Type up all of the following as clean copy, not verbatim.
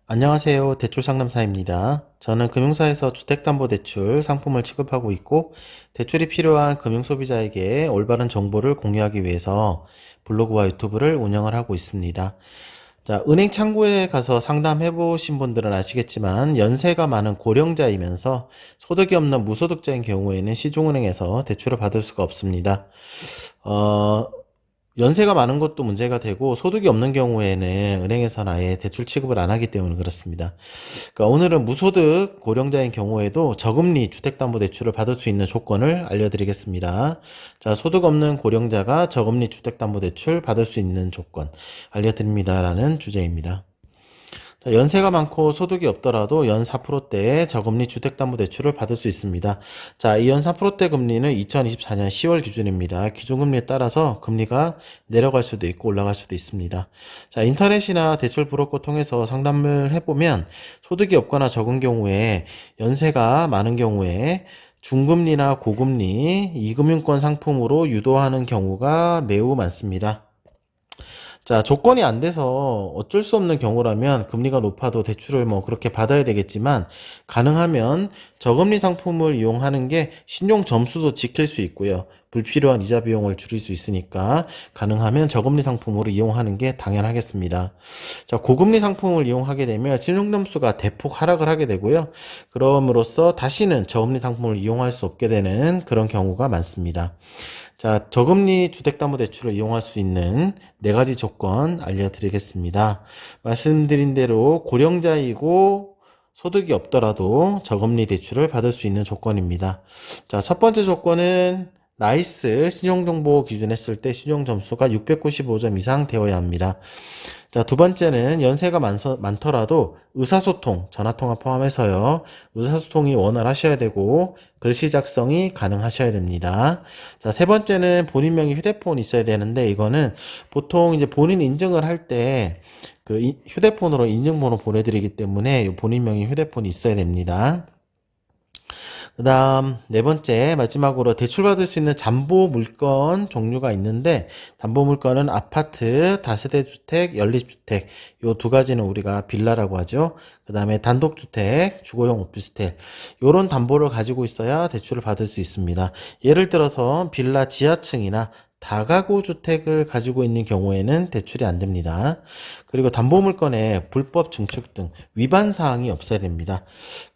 안녕하세요. 대출상담사입니다. 저는 금융사에서 주택담보대출 상품을 취급하고 있고, 대출이 필요한 금융소비자에게 올바른 정보를 공유하기 위해서 블로그와 유튜브를 운영을 하고 있습니다. 자, 은행 창구에 가서 상담해 보신 분들은 아시겠지만, 연세가 많은 고령자이면서 소득이 없는 무소득자인 경우에는 시중은행에서 대출을 받을 수가 없습니다. 어, 연세가 많은 것도 문제가 되고 소득이 없는 경우에는 은행에서는 아예 대출 취급을 안 하기 때문에 그렇습니다. 그러니까 오늘은 무소득 고령자인 경우에도 저금리 주택담보대출을 받을 수 있는 조건을 알려드리겠습니다. 자, 소득 없는 고령자가 저금리 주택담보대출 받을 수 있는 조건 알려드립니다라는 주제입니다. 자, 연세가 많고 소득이 없더라도 연 4%대의 저금리 주택담보대출을 받을 수 있습니다. 자, 이 연 4%대 금리는 2024년 10월 기준입니다. 기준금리에 따라서 금리가 내려갈 수도 있고 올라갈 수도 있습니다. 자, 인터넷이나 대출 브로커 통해서 상담을 해보면 소득이 없거나 적은 경우에 연세가 많은 경우에 중금리나 고금리, 이금융권 상품으로 유도하는 경우가 매우 많습니다. 자, 조건이 안 돼서 어쩔 수 없는 경우라면 금리가 높아도 대출을 뭐 그렇게 받아야 되겠지만 가능하면 저금리 상품을 이용하는 게 신용 점수도 지킬 수 있고요. 불필요한 이자 비용을 줄일 수 있으니까 가능하면 저금리 상품으로 이용하는 게 당연하겠습니다. 자, 고금리 상품을 이용하게 되면 신용 점수가 대폭 하락을 하게 되고요. 그럼으로써 다시는 저금리 상품을 이용할 수 없게 되는 그런 경우가 많습니다. 자, 저금리 주택담보대출을 이용할 수 있는 네 가지 조건 알려드리겠습니다. 말씀드린 대로 고령자이고 소득이 없더라도 저금리 대출을 받을 수 있는 조건입니다. 자, 첫 번째 조건은 나이스 신용정보 기준했을 때 신용점수가 695점 이상 되어야 합니다. 자, 두 번째는 연세가 많더라도 의사소통, 전화통화 포함해서요. 의사소통이 원활하셔야 되고 글씨 작성이 가능하셔야 됩니다. 자, 세 번째는 본인 명의 휴대폰이 있어야 되는데 이거는 보통 이제 본인 인증을 할 때 그 휴대폰으로 인증번호 보내드리기 때문에 본인 명의 휴대폰이 있어야 됩니다. 그 다음 네 번째 마지막으로 대출받을 수 있는 담보 물건 종류가 있는데 담보 물건은 아파트, 다세대 주택, 연립주택 요 두 가지는 우리가 빌라라고 하죠. 그 다음에 단독주택, 주거용 오피스텔 요런 담보를 가지고 있어야 대출을 받을 수 있습니다. 예를 들어서 빌라 지하층이나 다가구 주택을 가지고 있는 경우에는 대출이 안 됩니다. 그리고 담보물건에 불법 증축 등 위반 사항이 없어야 됩니다.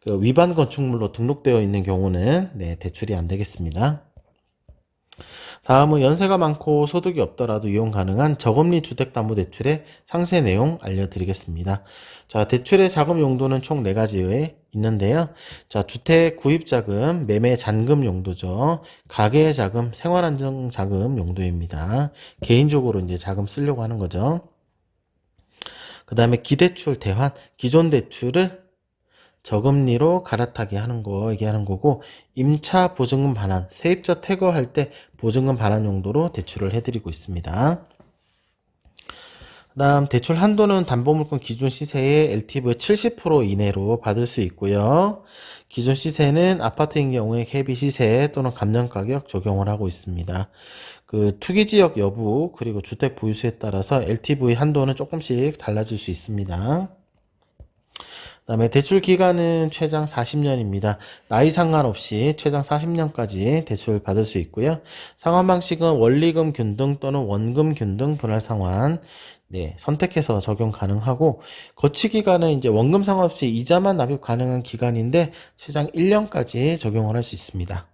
그 위반 건축물로 등록되어 있는 경우는 대출이 안 되겠습니다. 다음은 연세가 많고 소득이 없더라도 이용 가능한 저금리 주택담보대출의 상세 내용 알려드리겠습니다. 자, 대출의 자금 용도는 총 4가지에 있는데요. 자, 주택 구입자금, 매매 잔금 용도죠. 가계 자금, 생활안정 자금 용도입니다. 개인적으로 이제 자금 쓰려고 하는 거죠. 그 다음에 기대출 대환, 기존 대출을 저금리로 갈아타게 하는 거 얘기하는 거고, 임차 보증금 반환, 세입자 퇴거할 때 보증금 반환 용도로 대출을 해드리고 있습니다. 그 다음 대출 한도는 담보물건 기준 시세의 LTV의 70% 이내로 받을 수 있고요. 기준 시세는 아파트인 경우에 KB 시세 또는 감정가격 적용을 하고 있습니다. 그 투기지역 여부 그리고 주택 보유수에 따라서 LTV 한도는 조금씩 달라질 수 있습니다. 그다음에 대출 기간은 최장 40년입니다. 나이 상관없이 최장 40년까지 대출 받을 수 있고요. 상환 방식은 원리금 균등 또는 원금 균등 분할 상환 선택해서 적용 가능하고 거치 기간은 이제 원금 상관없이 이자만 납입 가능한 기간인데 최장 1년까지 적용을 할 수 있습니다.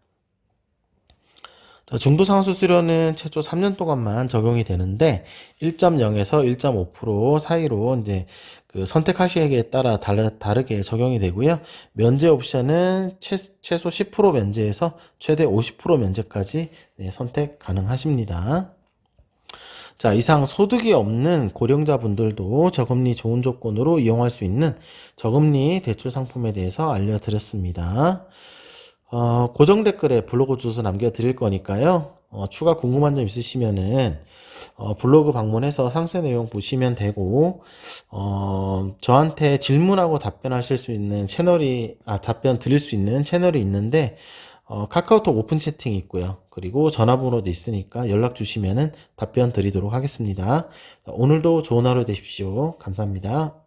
중도상환수수료는 최초 3년 동안만 적용이 되는데 1.0에서 1.5% 사이로 이제 그 선택하시기에 따라 다르게 적용이 되고요. 면제 옵션은 최소 10% 면제에서 최대 50% 면제까지 선택 가능하십니다. 자, 이상 소득이 없는 고령자분들도 저금리 좋은 조건으로 이용할 수 있는 저금리 대출 상품에 대해서 알려드렸습니다. 고정 댓글에 블로그 주소 남겨드릴 거니까요. 추가 궁금한 점 있으시면은 블로그 방문해서 상세 내용 보시면 되고 저한테 질문하고 답변하실 수 있는 답변 드릴 수 있는 채널이 있는데 카카오톡 오픈 채팅이 있고요. 그리고 전화번호도 있으니까 연락 주시면은 답변 드리도록 하겠습니다. 오늘도 좋은 하루 되십시오. 감사합니다.